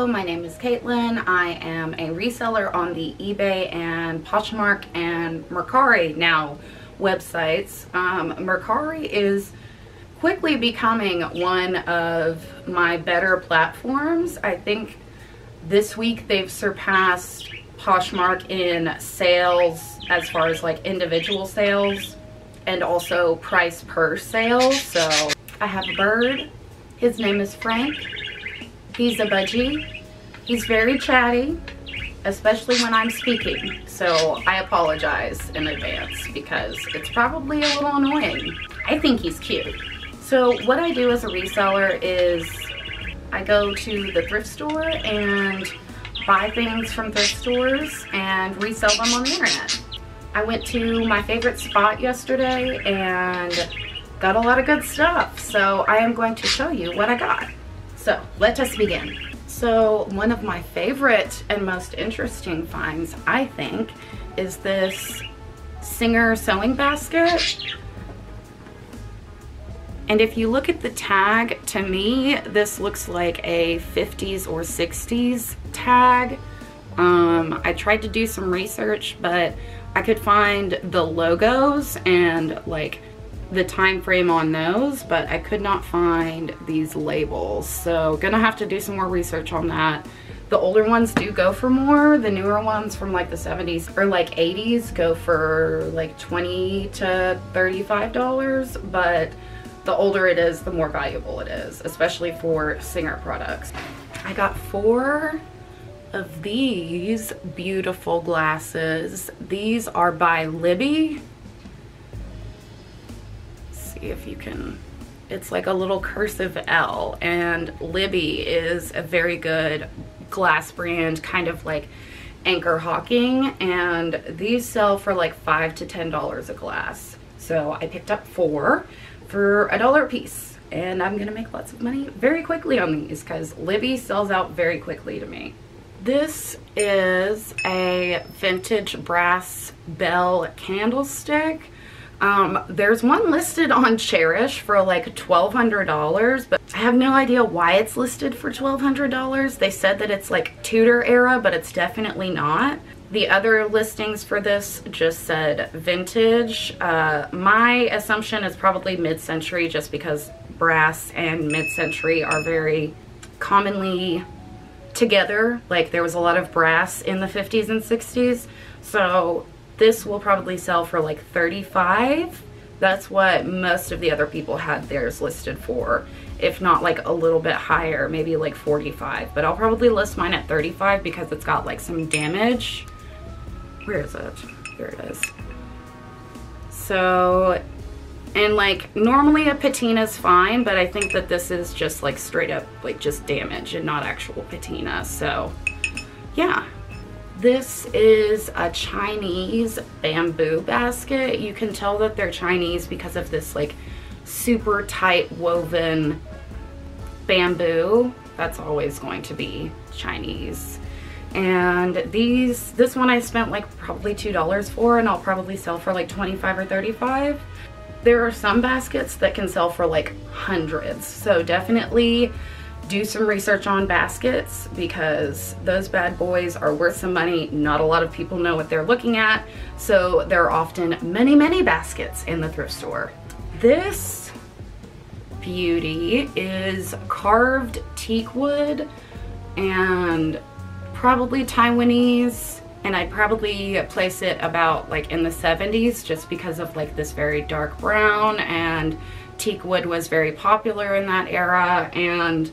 Hello, my name is Caitlin. I am a reseller on the eBay and Poshmark and Mercari now websites. Mercari is quickly becoming one of my better platforms. I think this week they've surpassed Poshmark in sales as far as like individual sales and also price per sale. So I have a bird. His name is Frank. He's a budgie. He's very chatty, especially when I'm speaking. So I apologize in advance because it's probably a little annoying. I think he's cute. So what I do as a reseller is I go to the thrift store and buy things from thrift stores and resell them on the internet. I went to my favorite spot yesterday and got a lot of good stuff. So I am going to show you what I got. So let us begin. So one of my favorite and most interesting finds, I think, is this Singer sewing basket. And if you look at the tag, to me, this looks like a 50s or 60s tag. I tried to do some research, but I could find the logos and like the time frame on those, but I could not find these labels. So gonna have to do some more research on that. The older ones do go for more. The newer ones from like the 70s or like 80s go for like $20 to $35, but the older it is, the more valuable it is, especially for Singer products. I got 4 of these beautiful glasses. These are by Libby. See if you can, it's like a little cursive L, and Libby is a very good glass brand, kind of like Anchor Hawking, and these sell for like $5 to $10 a glass. So I picked up 4 for $1 a piece, and I'm gonna make lots of money very quickly on these because Libby sells out very quickly to me. This is a vintage brass bell candlestick. There's one listed on Cherish for like $1,200, but I have no idea why it's listed for $1,200. They said that it's like Tudor era, but it's definitely not. The other listings for this just said vintage. My assumption is probably mid-century just because brass and mid-century are very commonly together. Like there was a lot of brass in the 50s and 60s. So this will probably sell for like $35. That's what most of the other people had theirs listed for. If not like a little bit higher, maybe like $45. But I'll probably list mine at $35 because it's got like some damage. Where is it? Here it is. So, and like normally a patina is fine, but I think that this is just like straight up like just damage and not actual patina. So yeah. This is a Chinese bamboo basket. You can tell that they're Chinese because of this like super tight woven bamboo. That's always going to be Chinese. And this one I spent like probably $2 for, and I'll probably sell for like $25 or $35. There are some baskets that can sell for like hundreds. So definitely do some research on baskets because those bad boys are worth some money. Not a lot of people know what they're looking at, so there are often many baskets in the thrift store. This beauty is carved teak wood and probably Taiwanese, and I'd probably place it about like in the 70s just because of like this very dark brown, and teak wood was very popular in that era, and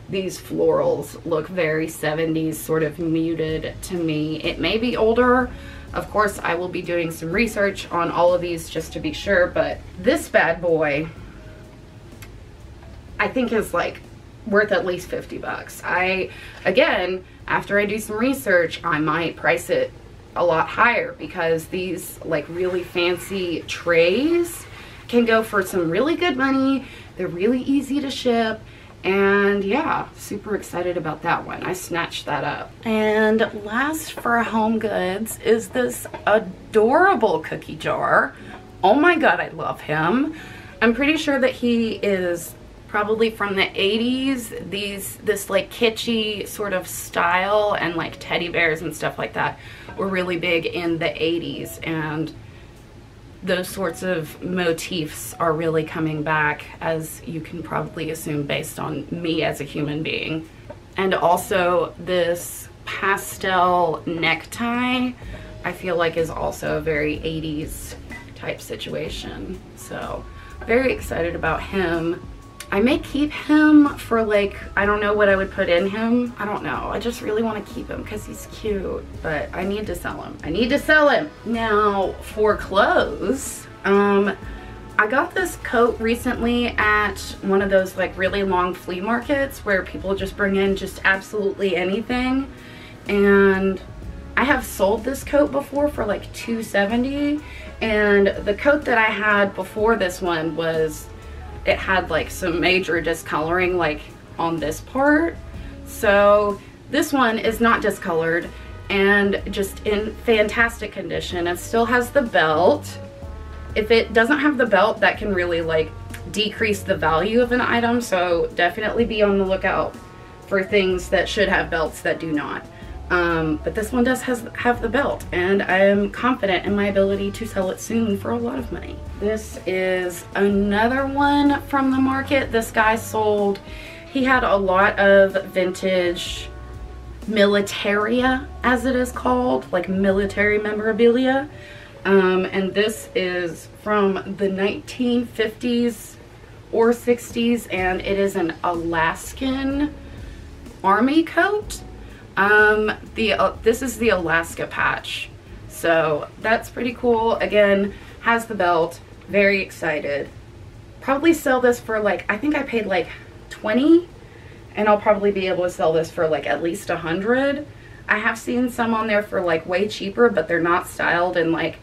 these florals look very 70s, sort of muted to me. It may be older. Of course, I will be doing some research on all of these just to be sure, but this bad boy, I think is like worth at least 50 bucks. Again, after I do some research, I might price it a lot higher because these like really fancy trays can go for some really good money. They're really easy to ship. And yeah, super excited about that one. I snatched that up. And last for home goods is this adorable cookie jar. Oh my god, I love him. I'm pretty sure that he is probably from the 80s. This like kitschy sort of style and like teddy bears and stuff like that were really big in the 80s, and those sorts of motifs are really coming back, as you can probably assume based on me as a human being. And also this pastel necktie I feel like is also a very 80s type situation. So very excited about him. I may keep him for like, I don't know what I would put in him. I don't know. I just really want to keep him because he's cute, but I need to sell him. I need to sell him. Now for clothes, I got this coat recently at one of those like really long flea markets where people just bring in just absolutely anything. And I have sold this coat before for like $2.70, and the coat that I had before this one was, it had like some major discoloring like on this part. So this one is not discolored and just in fantastic condition. It still has the belt. If it doesn't have the belt, that can really like decrease the value of an item, so definitely be on the lookout for things that should have belts that do not. But this one does have the belt, and I am confident in my ability to sell it soon for a lot of money. This is another one from the market. This guy sold, he had a lot of vintage militaria, as it is called, like military memorabilia. And this is from the 1950s or 60s, and it is an Alaskan army coat. This is the Alaska patch, so that's pretty cool. Again, has the belt. Very excited. Probably sell this for like, I think I paid like 20, and I'll probably be able to sell this for like at least 100. I have seen some on there for like way cheaper, but they're not styled, and like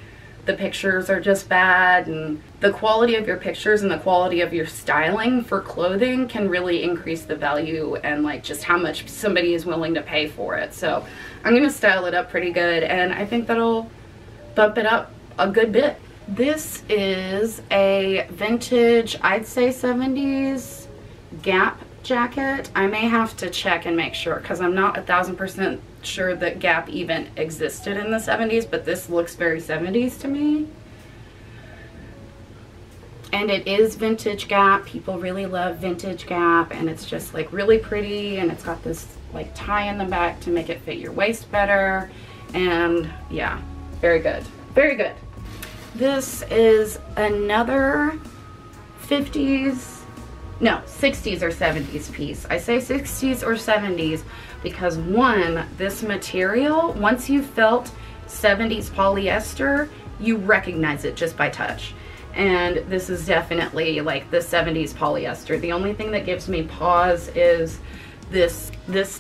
the pictures are just bad, and the quality of your pictures and the quality of your styling for clothing can really increase the value and like just how much somebody is willing to pay for it. So I'm gonna style it up pretty good, and I think that'll bump it up a good bit. This is a vintage, I'd say 70s Gap jacket. I may have to check and make sure, because I'm not 1000% sure that Gap even existed in the 70s, but this looks very 70s to me. And it is vintage Gap. People really love vintage Gap, and it's just like really pretty, and it's got this like tie in the back to make it fit your waist better. And yeah, very good, very good. This is another 60s or 70s piece. I say 60s or 70s because one, this material, once you felt 70s polyester, you recognize it just by touch. And this is definitely like the 70s polyester. The only thing that gives me pause is this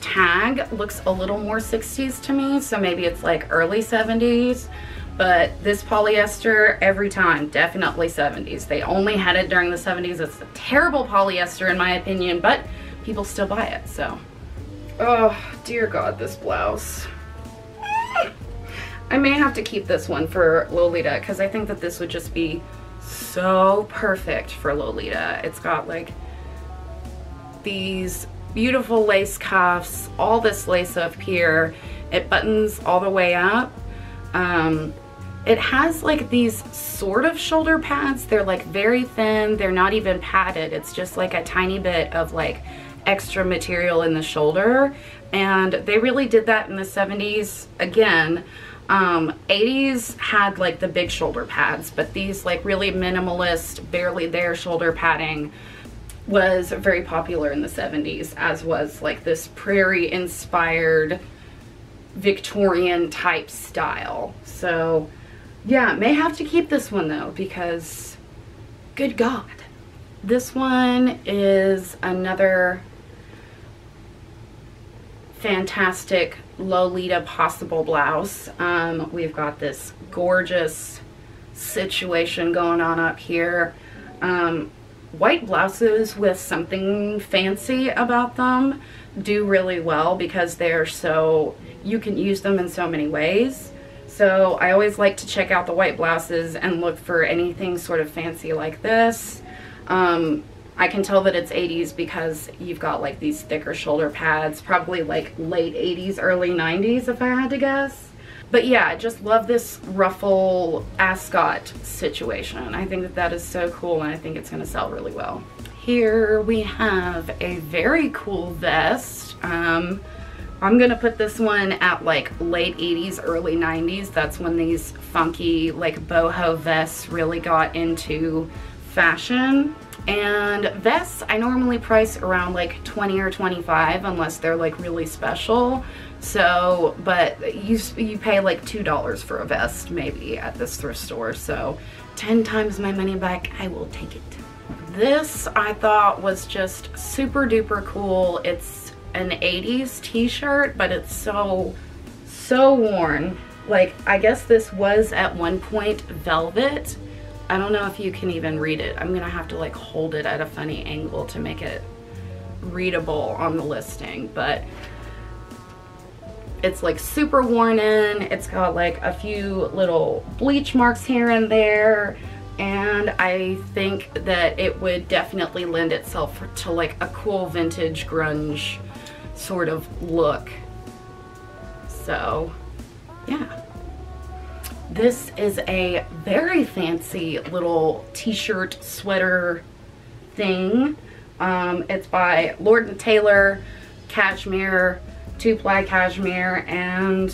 tag looks a little more 60s to me, so maybe it's like early 70s. But this polyester, every time, definitely 70s. They only had it during the 70s. It's a terrible polyester in my opinion, but people still buy it, so. Oh, dear God, this blouse. I may have to keep this one for Lolita, because I think that this would just be so perfect for Lolita. It's got like these beautiful lace cuffs, all this lace up here. It buttons all the way up. It has like these sort of shoulder pads. They're like very thin. They're not even padded. It's just like a tiny bit of like extra material in the shoulder. And they really did that in the 70s. Again, 80s had like the big shoulder pads, but these like really minimalist, barely there shoulder padding was very popular in the 70s, as was like this prairie inspired Victorian type style. So yeah, may have to keep this one though, because good God. This one is another fantastic Lolita possible blouse. We've got this gorgeous situation going on up here. White blouses with something fancy about them do really well because they're so, you can use them in so many ways. So I always like to check out the white blouses and look for anything sort of fancy like this. I can tell that it's 80s because you've got like these thicker shoulder pads, probably like late 80s, early 90s if I had to guess. But yeah, I just love this ruffle ascot situation. I think that that is so cool, and I think it's going to sell really well. Here we have a very cool vest. I'm going to put this one at like late 80s, early 90s. That's when these funky like boho vests really got into fashion. And vests I normally price around like 20 or 25 unless they're like really special. So, but you pay like $2 for a vest maybe at this thrift store. So 10 times my money back, I will take it. This I thought was just super duper cool. It's an 80s t-shirt, but it's so worn. Like, I guess this was at one point velvet. I don't know if you can even read it. I'm gonna have to like hold it at a funny angle to make it readable on the listing, but it's like super worn in. It's got like a few little bleach marks here and there, and I think that it would definitely lend itself to like a cool vintage grunge sort of look. So yeah, this is a very fancy little t-shirt sweater thing. It's by Lord & Taylor, cashmere, 2-ply cashmere, and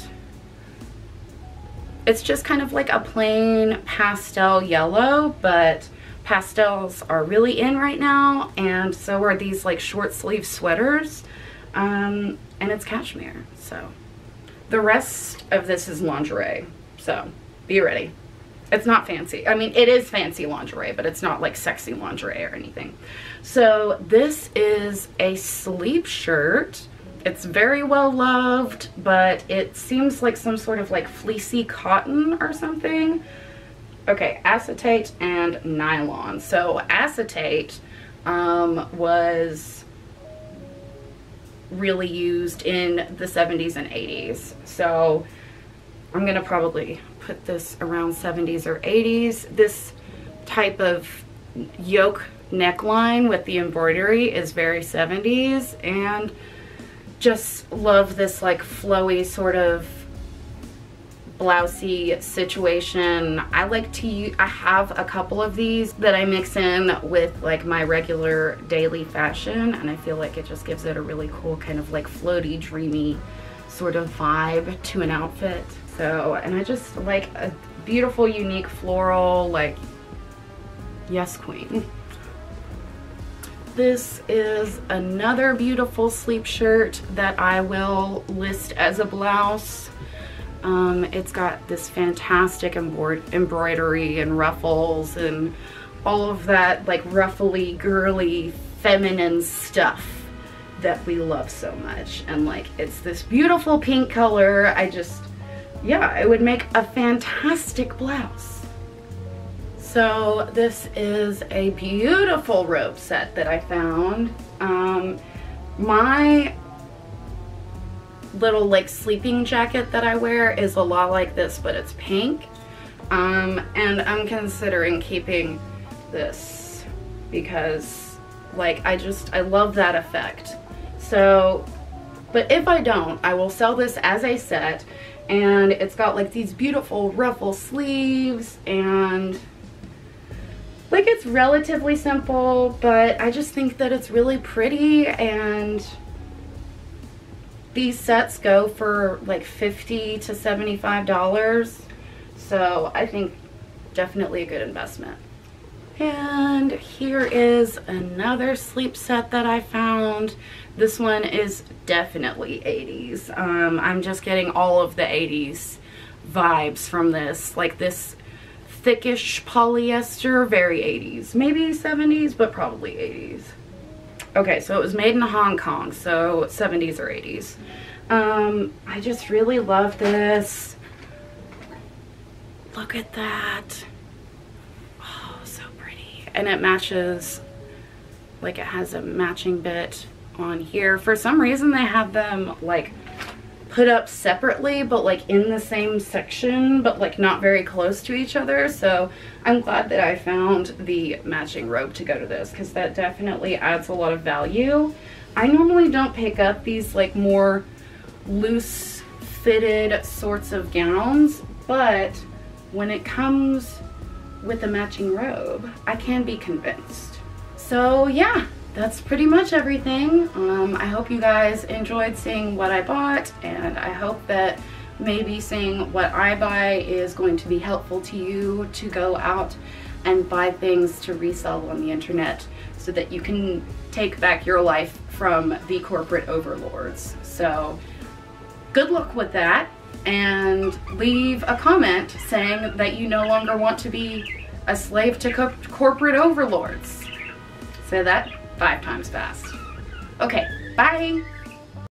it's just kind of like a plain pastel yellow, but pastels are really in right now, and so are these like short sleeve sweaters, and it's cashmere. So the rest of this is lingerie, so be ready. It's not fancy. I mean, it is fancy lingerie, but it's not like sexy lingerie or anything. So this is a sleep shirt. It's very well loved, but it seems like some sort of like fleecy cotton or something. Okay, acetate and nylon. So acetate was really used in the 70s and 80s. So I'm gonna probably put this around 70s or 80s. This type of yoke neckline with the embroidery is very 70s, and just love this like flowy sort of blousey situation. I like to I have a couple of these that I mix in with like my regular daily fashion, and I feel like it just gives it a really cool kind of like floaty, dreamy sort of vibe to an outfit. So, and I just like a beautiful, unique floral, like, yes queen. This is another beautiful sleep shirt that I will list as a blouse. It's got this fantastic embroidery and ruffles and all of that like ruffly, girly, feminine stuff that we love so much. And like, it's this beautiful pink color. Yeah, it would make a fantastic blouse. So this is a beautiful robe set that I found. My little like sleeping jacket that I wear is a lot like this, but it's pink. And I'm considering keeping this because like I love that effect. So, but if I don't, I will sell this as a set, and it's got like these beautiful ruffle sleeves, and like it's relatively simple, but I just think that it's really pretty, and these sets go for like $50 to $75. So I think definitely a good investment. And here is another sleep set that I found. This one is definitely 80s. I'm just getting all of the 80s vibes from this. Like this thickish polyester, very 80s. Maybe 70s, but probably 80s. Okay, so it was made in Hong Kong, so 70s or 80s. I just really love this. Look at that. Oh, so pretty. And it matches, like it has a matching bit on here. For some reason they have them like put up separately, but like in the same section, but like not very close to each other. So I'm glad that I found the matching robe to go to this, because that definitely adds a lot of value. I normally don't pick up these like more loose fitted sorts of gowns, but when it comes with a matching robe, I can be convinced. So yeah, that's pretty much everything. I hope you guys enjoyed seeing what I bought, and I hope that maybe seeing what I buy is going to be helpful to you to go out and buy things to resell on the internet so that you can take back your life from the corporate overlords. So good luck with that, and leave a comment saying that you no longer want to be a slave to corporate overlords. Say that 5 times fast. Okay, bye.